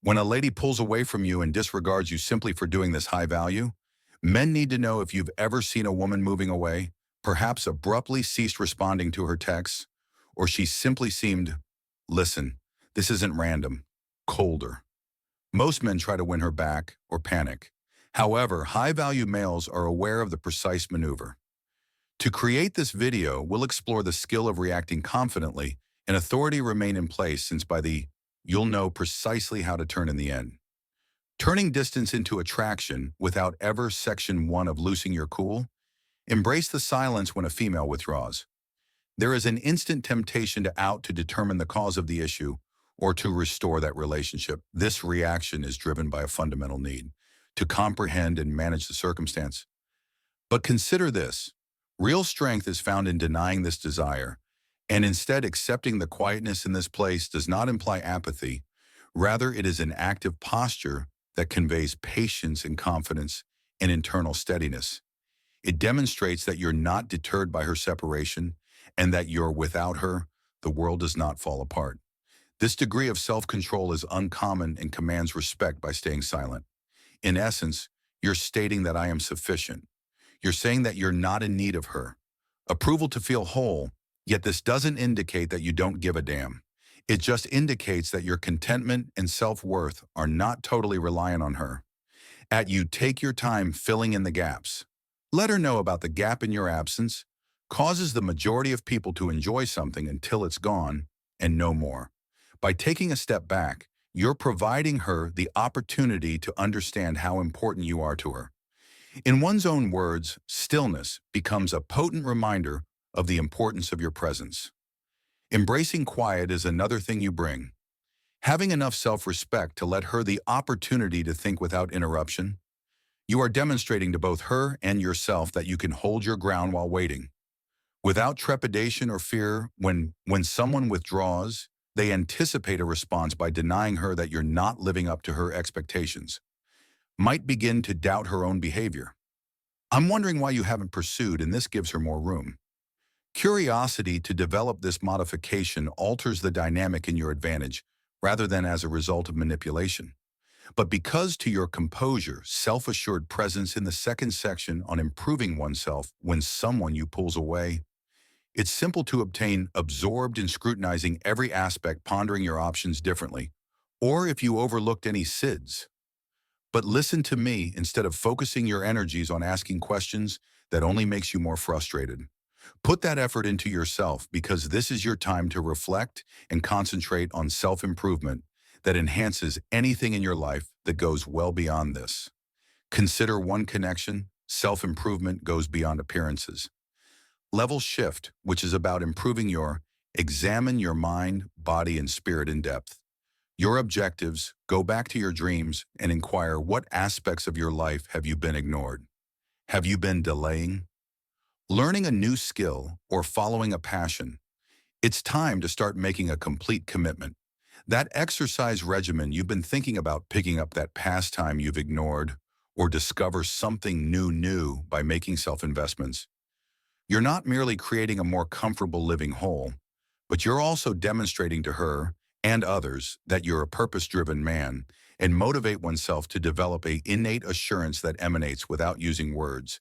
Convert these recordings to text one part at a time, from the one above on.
When a lady pulls away from you and disregards you simply for doing this high value, men need to know if you've ever seen a woman moving away, perhaps abruptly ceased responding to her texts, or she simply seemed, listen, this isn't random, colder. Most men try to win her back or panic. However, high-value males are aware of the precise maneuver. To create this video, we'll explore the skill of reacting confidently and authority remain in place since by the you'll know precisely how to turn in the end. Turning distance into attraction without ever section 1 of losing your cool. Embrace the silence when a female withdraws. There is an instant temptation to determine the cause of the issue or to restore that relationship. This reaction is driven by a fundamental need to comprehend and manage the circumstance. But consider this. Real strength is found in denying this desire, and instead accepting the quietness in this place does not imply apathy. Rather, it is an active posture that conveys patience and confidence and internal steadiness. It demonstrates that you're not deterred by her separation and that you're without her, the world does not fall apart. This degree of self-control is uncommon and commands respect by staying silent. In essence, you're stating that I am sufficient. You're saying that you're not in need of her. Approval to feel whole, yet this doesn't indicate that you don't give a damn. It just indicates that your contentment and self-worth are not totally reliant on her. You take your time filling in the gaps. Let her know about the gap in your absence, causes the majority of people to enjoy something until it's gone and no more. By taking a step back, you're providing her the opportunity to understand how important you are to her. In one's own words, stillness becomes a potent reminder of the importance of your presence. Embracing quiet is another thing you bring. Having enough self-respect to let her the opportunity to think without interruption. You are demonstrating to both her and yourself that you can hold your ground while waiting. Without trepidation or fear, when someone withdraws, they anticipate a response by denying her that you're not living up to her expectations. Might begin to doubt her own behavior. I'm wondering why you haven't pursued, and this gives her more room. Curiosity to develop this modification alters the dynamic in your advantage, rather than as a result of manipulation. But because to your composure, self-assured presence in the second section on improving oneself when someone you pulls away, it's simple to obtain absorbed in scrutinizing every aspect, pondering your options differently, or if you overlooked any SIDS. But listen to me instead of focusing your energies on asking questions that only makes you more frustrated. Put that effort into yourself because this is your time to reflect and concentrate on self-improvement that enhances anything in your life that goes well beyond this. Consider one connection, self-improvement goes beyond appearances. Level shift, which is about examine your mind, body, and spirit in depth. Your objectives, go back to your dreams and inquire what aspects of your life have you been ignored? Have you been delaying? Learning a new skill or following a passion. It's time to start making a complete commitment. That exercise regimen you've been thinking about, picking up that pastime you've ignored, or discover something new by making self-investments. You're not merely creating a more comfortable living whole, but you're also demonstrating to her and others that you're a purpose-driven man and motivate oneself to develop an innate assurance that emanates without using words.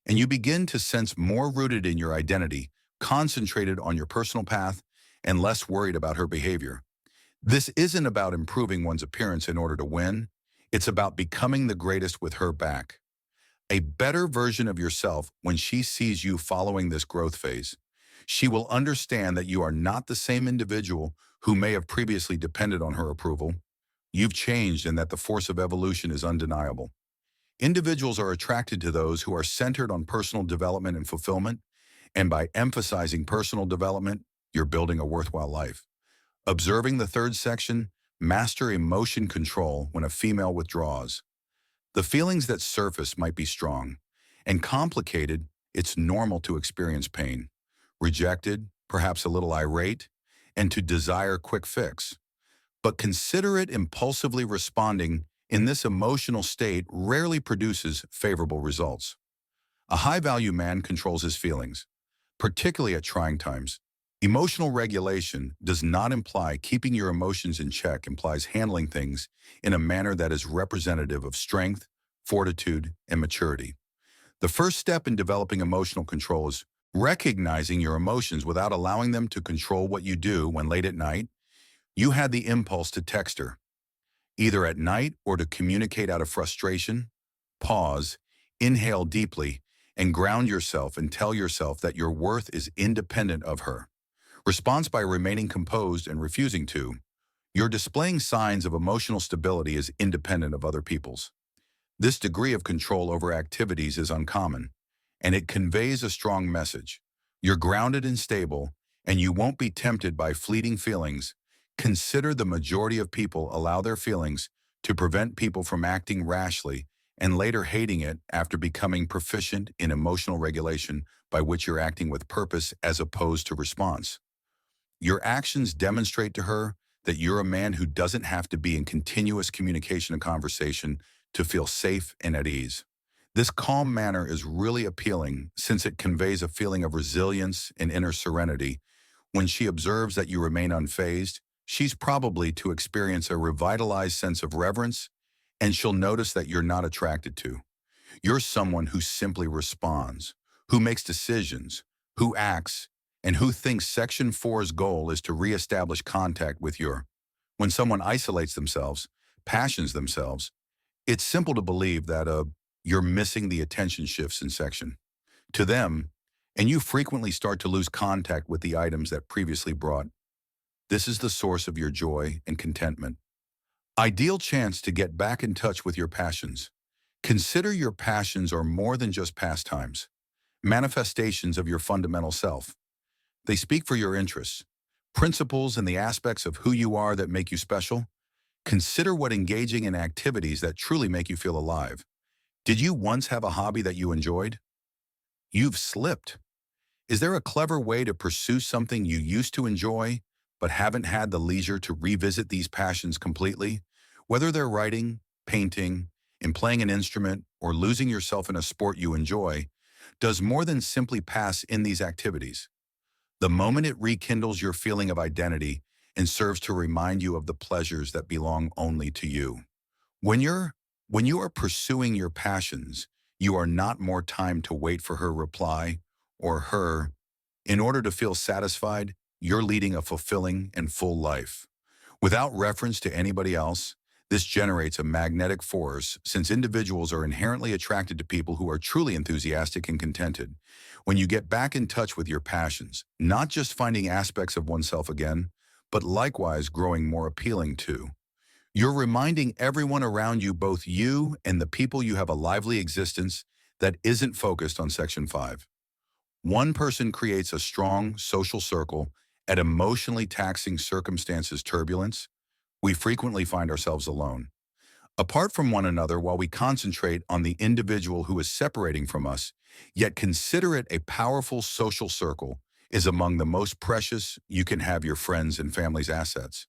And you begin to sense more rooted in your identity, concentrated on your personal path, and less worried about her behavior. This isn't about improving one's appearance in order to win. It's about becoming the greatest with her back. A better version of yourself when she sees you following this growth phase. She will understand that you are not the same individual who may have previously depended on her approval. You've changed and that the force of evolution is undeniable. Individuals are attracted to those who are centered on personal development and fulfillment, and by emphasizing personal development, you're building a worthwhile life. Observing the third section, master emotion control when a female withdraws. The feelings that surface might be strong and complicated. It's normal to experience pain, rejected, perhaps a little irate, and to desire quick fix. But considerate impulsively responding in this emotional state rarely produces favorable results. A high-value man controls his feelings, particularly at trying times. Emotional regulation does not imply keeping your emotions in check, implies handling things in a manner that is representative of strength, fortitude, and maturity. The first step in developing emotional control is recognizing your emotions without allowing them to control what you do. When late at night, you had the impulse to text her, either at night or to communicate out of frustration. Pause, inhale deeply, and ground yourself and tell yourself that your worth is independent of her. Response: by remaining composed and refusing to. You're displaying signs of emotional stability as independent of other people's. This degree of control over activities is uncommon, and it conveys a strong message. You're grounded and stable, and you won't be tempted by fleeting feelings. Consider the majority of people allow their feelings to prevent people from acting rashly and later hating it after becoming proficient in emotional regulation, by which you're acting with purpose as opposed to response. Your actions demonstrate to her that you're a man who doesn't have to be in continuous communication and conversation to feel safe and at ease. This calm manner is really appealing since it conveys a feeling of resilience and inner serenity. When she observes that you remain unfazed, she's probably to experience a revitalized sense of reverence, and she'll notice that you're not attracted to. You're someone who simply responds, who makes decisions, who acts, and who thinks Section 4's goal is to reestablish contact with your. When someone isolates themselves, passions themselves, it's simple to believe that you're missing the attention shifts in Section to them, and you frequently start to lose contact with the items that previously brought. This is the source of your joy and contentment. Ideal chance to get back in touch with your passions. Consider your passions are more than just pastimes, manifestations of your fundamental self. They speak for your interests, principles, and the aspects of who you are that make you special. Consider what engaging in activities that truly make you feel alive. Did you once have a hobby that you enjoyed? You've slipped. Is there a clever way to pursue something you used to enjoy, but haven't had the leisure to revisit these passions completely? Whether they're writing, painting, and playing an instrument, or losing yourself in a sport you enjoy, does more than simply pass in these activities. The moment it rekindles your feeling of identity and serves to remind you of the pleasures that belong only to you. When you're when you are pursuing your passions, you are not more time to wait for her reply or her. In order to feel satisfied, you're leading a fulfilling and full life. Without reference to anybody else, this generates a magnetic force since individuals are inherently attracted to people who are truly enthusiastic and contented. When you get back in touch with your passions, not just finding aspects of oneself again, but likewise growing more appealing too. You're reminding everyone around you, both you and the people you have, a lively existence that isn't focused on Section 5. One person creates a strong social circle at emotionally taxing circumstances turbulence. We frequently find ourselves alone, apart from one another, while we concentrate on the individual who is separating from us. Yet consider it a powerful social circle is among the most precious you can have. Your friends and family's assets.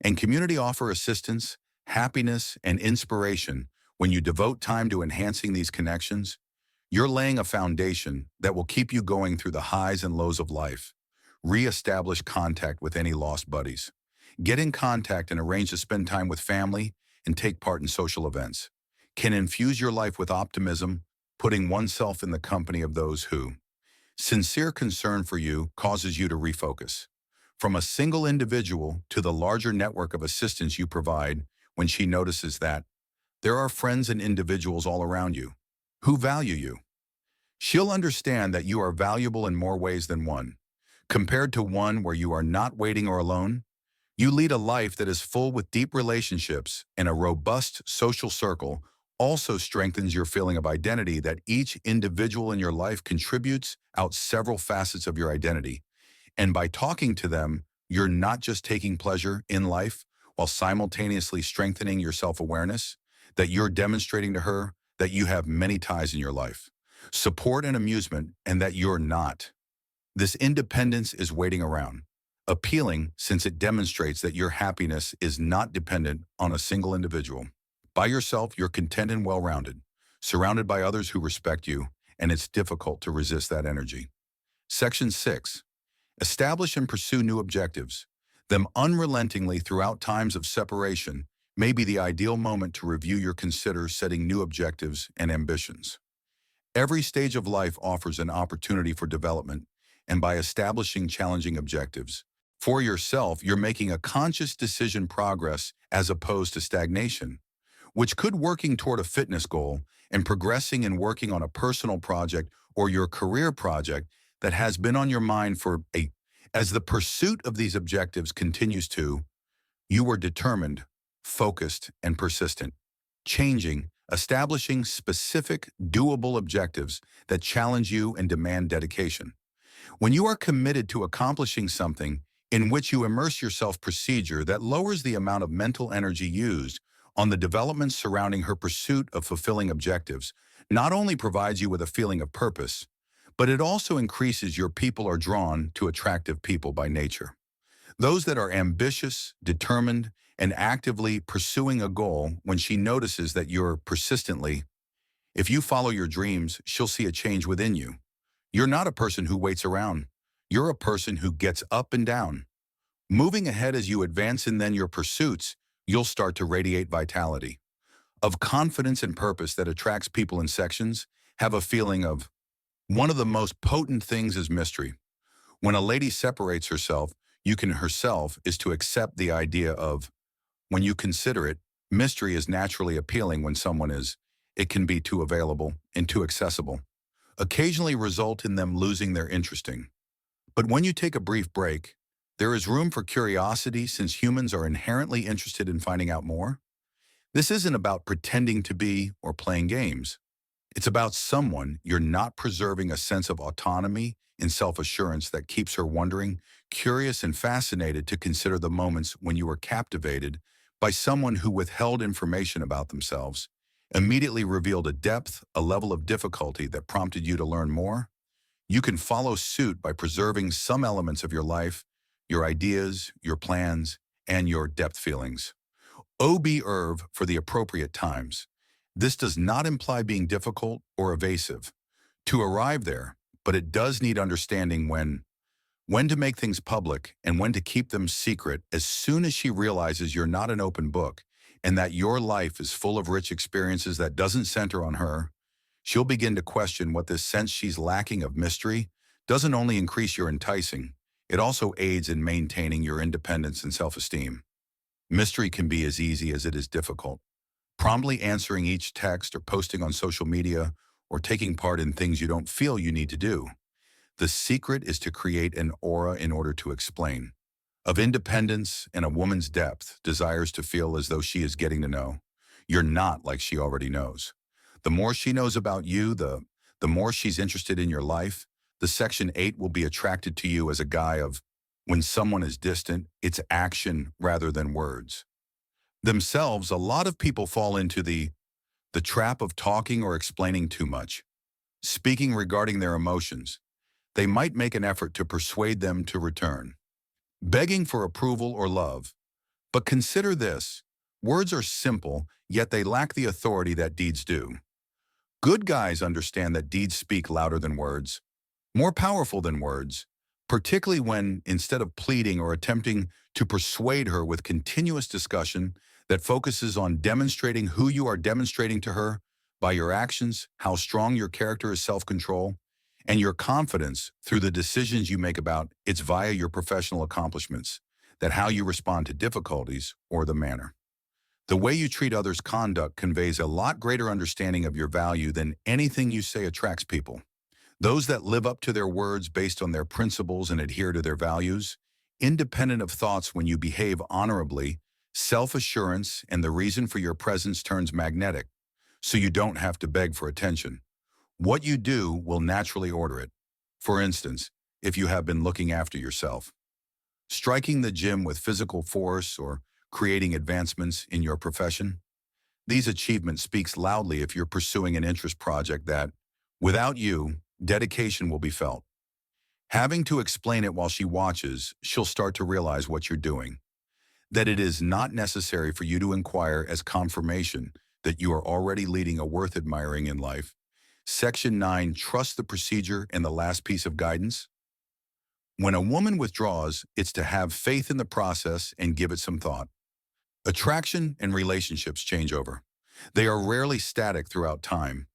And community offer assistance, happiness, and inspiration. When you devote time to enhancing these connections, you're laying a foundation that will keep you going through the highs and lows of life. Re-establish contact with any lost buddies. Get in contact and arrange to spend time with family and take part in social events. Can infuse your life with optimism, putting oneself in the company of those who. Sincere concern for you causes you to refocus. From a single individual to the larger network of assistance you provide. When she notices that there are friends and individuals all around you who value you, she'll understand that you are valuable in more ways than one. Compared to one where you are not waiting or alone, you lead a life that is full with deep relationships, and a robust social circle also strengthens your feeling of identity that each individual in your life contributes out several facets of your identity. And by talking to them, you're not just taking pleasure in life while simultaneously strengthening your self-awareness, that you're demonstrating to her that you have many ties in your life, support and amusement, and that you're not. This independence is waiting around, appealing since it demonstrates that your happiness is not dependent on a single individual. By yourself, you're content and well-rounded, surrounded by others who respect you, and it's difficult to resist that energy. Section 6. Establish and pursue new objectives. Them unrelentingly throughout times of separation may be the ideal moment to review or consider setting new objectives and ambitions. Every stage of life offers an opportunity for development, and by establishing challenging objectives for yourself, you're making a conscious decision progress as opposed to stagnation, which could working toward a fitness goal and progressing and working on a personal project or your career project that has been on your mind for a as the pursuit of these objectives continues to you are determined, focused, and persistent, changing, establishing specific, doable objectives that challenge you and demand dedication. When you are committed to accomplishing something in which you immerse yourself procedure that lowers the amount of mental energy used on the developments surrounding her pursuit of fulfilling objectives, not only provides you with a feeling of purpose, but it also increases your people are drawn to attractive people by nature. Those that are ambitious, determined, and actively pursuing a goal when she notices that you're persistently, if you follow your dreams, she'll see a change within you. You're not a person who waits around. You're a person who gets up and down. Moving ahead as you advance in then your pursuits, you'll start to radiate vitality, of confidence and purpose that attracts people in sections, have a feeling of one of the most potent things is mystery. When a lady separates herself, you can herself is to accept the idea of, when you consider it, mystery is naturally appealing when someone is. It can be too available and too accessible, occasionally result in them losing their interesting. But when you take a brief break, there is room for curiosity since humans are inherently interested in finding out more. This isn't about pretending to be or playing games. It's about someone you're not preserving a sense of autonomy and self-assurance that keeps her wondering, curious and fascinated to consider the moments when you were captivated by someone who withheld information about themselves, immediately revealed a depth, a level of difficulty that prompted you to learn more. You can follow suit by preserving some elements of your life, your ideas, your plans, and your depth feelings. Observe for the appropriate times. This does not imply being difficult or evasive to arrive there, but it does need understanding when to make things public and when to keep them secret as soon as she realizes you're not an open book and that your life is full of rich experiences that doesn't center on her. She'll begin to question what this sense she's lacking of mystery doesn't only increase your enticing, it also aids in maintaining your independence and self-esteem. Mystery can be as easy as it is difficult. Promptly answering each text or posting on social media or taking part in things you don't feel you need to do. The secret is to create an aura in order to explain. Of independence and a woman's depth, desires to feel as though she is getting to know. You're not like she already knows. The more she knows about you, the more she's interested in your life. The Section 8 will be attracted to you as a guy of, when someone is distant, it's action rather than words. Themselves, a lot of people fall into the trap of talking or explaining too much, speaking regarding their emotions. They might make an effort to persuade them to return, begging for approval or love. But consider this, words are simple, yet they lack the authority that deeds do. Good guys understand that deeds speak louder than words, more powerful than words, particularly when, instead of pleading or attempting to persuade her with continuous discussion that focuses on demonstrating who you are demonstrating to her by your actions, how strong your character is self-control, and your confidence through the decisions you make about it's via your professional accomplishments, that how you respond to difficulties or the manner. The way you treat others' conduct conveys a lot greater understanding of your value than anything you say attracts people. Those that live up to their words based on their principles and adhere to their values, independent of thoughts when you behave honorably, self-assurance and the reason for your presence turns magnetic, so you don't have to beg for attention. What you do will naturally order it. For instance, if you have been looking after yourself, striking the gym with physical force or creating advancements in your profession, these achievements speaks loudly if you're pursuing an interest project that, without you, dedication will be felt. Having to explain it while she watches, she'll start to realize what you're doing, that it is not necessary for you to inquire as confirmation that you are already leading a worth admiring in life. Section 9, trust the procedure and the last piece of guidance. When a woman withdraws, it's to have faith in the process and give it some thought. Attraction and relationships change over. They are rarely static throughout time.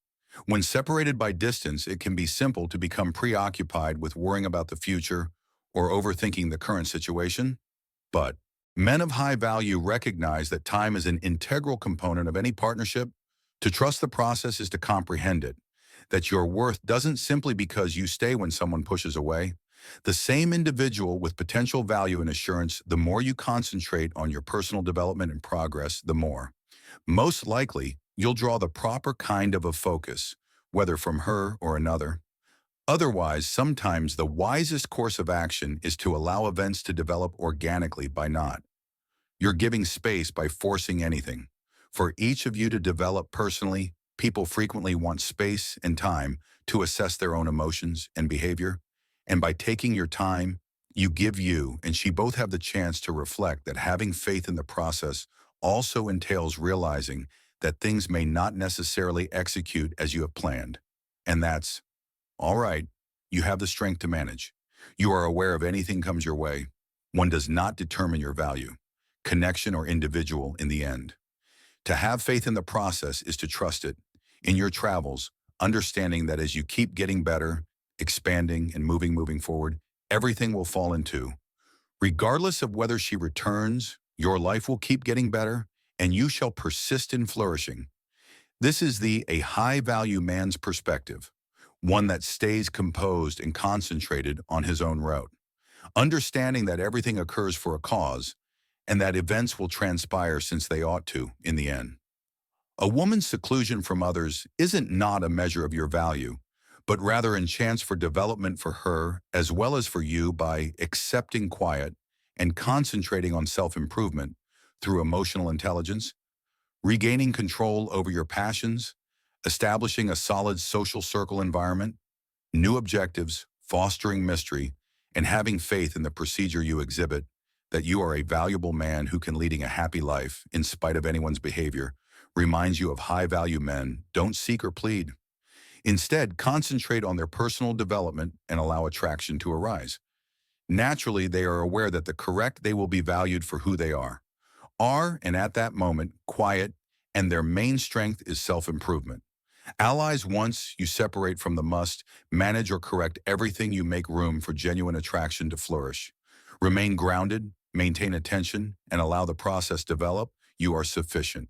When separated by distance, it can be simple to become preoccupied with worrying about the future or overthinking the current situation. But men of high value recognize that time is an integral component of any partnership. To trust the process is to comprehend it, that your worth doesn't simply because you stay when someone pushes away. The same individual with potential value and assurance, the more you concentrate on your personal development and progress, the more. Most likely, you'll draw the proper kind of a focus, whether from her or another. Otherwise, sometimes the wisest course of action is to allow events to develop organically by not. You're giving space by forcing anything. For each of you to develop personally, people frequently want space and time to assess their own emotions and behavior. And by taking your time, you give you and she both have the chance to reflect that having faith in the process also entails realizing that things may not necessarily execute as you have planned. And that's all right. You have the strength to manage. You are aware of anything comes your way. One does not determine your value, connection, or individual in the end. To have faith in the process is to trust it. In your travels, understanding that as you keep getting better, expanding, and moving forward, everything will fall into. Regardless of whether she returns, your life will keep getting better, and you shall persist in flourishing. This is a high-value man's perspective, one that stays composed and concentrated on his own route, understanding that everything occurs for a cause and that events will transpire since they ought to in the end. A woman's seclusion from others isn't not a measure of your value, but rather a chance for development for her as well as for you by accepting quiet and concentrating on self-improvement through emotional intelligence, regaining control over your passions, establishing a solid social circle environment, new objectives, fostering mystery, and having faith in the procedure you exhibit, that you are a valuable man who can leading a happy life in spite of anyone's behavior, reminds you of high-value men. Don't seek or plead. Instead, concentrate on their personal development and allow attraction to arise. Naturally, they are aware that the correct they will be valued for who they are, and at that moment, quiet, and their main strength is self-improvement. Allies, once you separate from the must, manage or correct everything, you make room for genuine attraction to flourish. Remain grounded, maintain attention, and allow the process develop. You are sufficient.